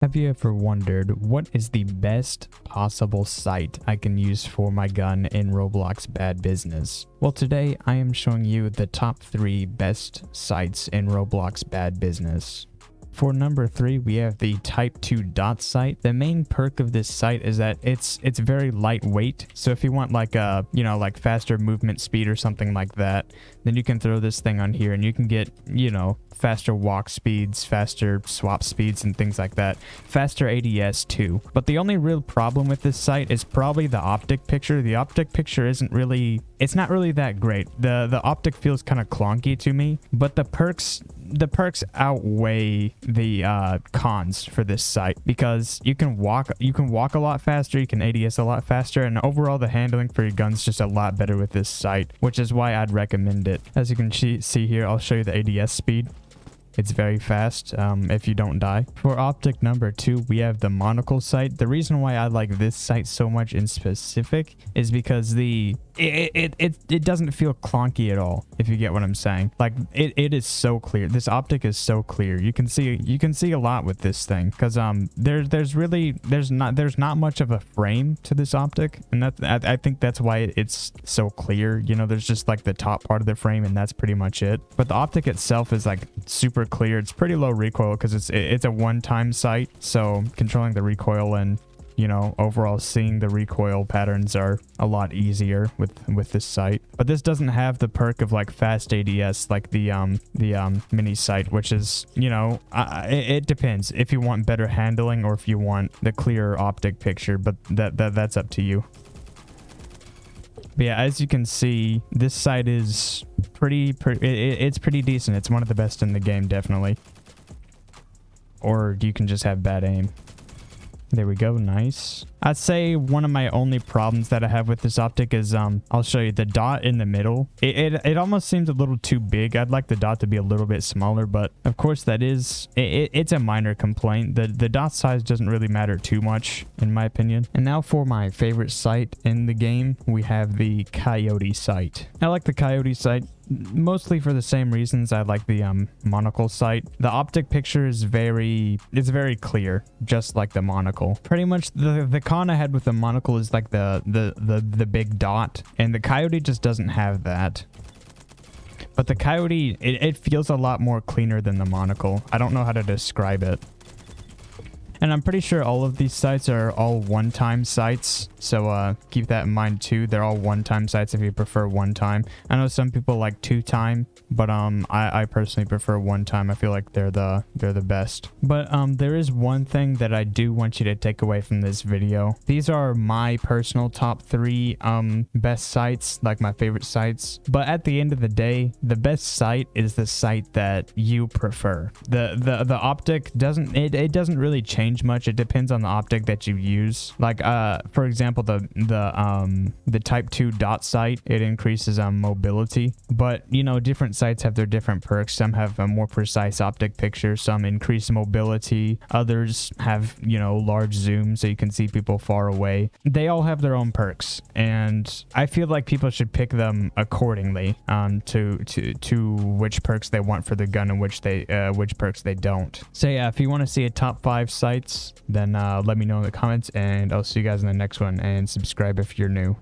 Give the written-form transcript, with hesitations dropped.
Have you ever wondered what is the best possible sight I can use for my gun in Roblox Bad Business? Well, today I am showing you the top 3 best sights in Roblox Bad Business. For number 3, we have the Type 2 dot sight. The main perk of this sight is that it's very lightweight. So if you want like a, like faster movement speed or something like that, then you can throw this thing on here and you can get, faster walk speeds, faster swap speeds and things like that. Faster ADS too. But the only real problem with this sight is probably the optic picture. The optic picture isn't really, it's not really that great. The optic feels kind of clunky to me, but the perks outweigh the cons for this sight because you can walk a lot faster, you can ADS a lot faster, and overall the handling for your gun's just a lot better with this sight, which is why I'd recommend it. As you can see here, I'll show you the ADS speed. It's very fast if you don't die. For optic number 2, we have the monocle sight. The reason why I like this sight so much in specific is because it doesn't feel clunky at all, if you get what I'm saying. Like it is so clear. This optic is so clear. You can see a lot with this thing because there's not much of a frame to this optic, and I think that's why it's so clear. There's just like the top part of the frame and that's pretty much it. But the optic itself is like super clear. It's pretty low recoil because it's a one-time sight, so controlling the recoil and overall seeing the recoil patterns are a lot easier with this sight. But this doesn't have the perk of like fast ADS like the mini sight, which is it depends if you want better handling or if you want the clearer optic picture, but that's up to you. But yeah, as you can see, this sight is it's pretty decent. It's one of the best in the game, definitely. Or you can just have bad aim. There we go. Nice. I'd say one of my only problems that I have with this optic is I'll show you the dot in the middle. It almost seems a little too big. I'd like the dot to be a little bit smaller, but of course that is it's a minor complaint. The dot size doesn't really matter too much in my opinion. And now for my favorite sight in the game, we have the coyote sight. I like the coyote sight mostly for the same reasons I like the monocle sight. The optic picture is very clear, just like the monocle. Pretty much the con I had with the monocle is like the big dot, and the coyote just doesn't have that. But the coyote, it feels a lot more cleaner than the monocle. I don't know how to describe it. And I'm pretty sure all of these sights are all one-time sights, so keep that in mind too. They're all one-time sights if you prefer one-time. I know some people like two-time, but I personally prefer one-time. I feel like they're the best. But there is one thing that I do want you to take away from this video. These are my personal top 3 best sights, like my favorite sights. But at the end of the day, the best sight is the sight that you prefer. The optic doesn't really change much. It depends on the optic that you use. Like for example, the Type 2 dot sight, it increases mobility, but different sights have their different perks. Some have a more precise optic picture, some increase mobility, others have large zoom so you can see people far away. They all have their own perks, and I feel like people should pick them accordingly to which perks they want for the gun and which perks they don't. So yeah, if you want to see a top 5 sites, then let me know in the comments, and I'll see you guys in the next one, and subscribe if you're new.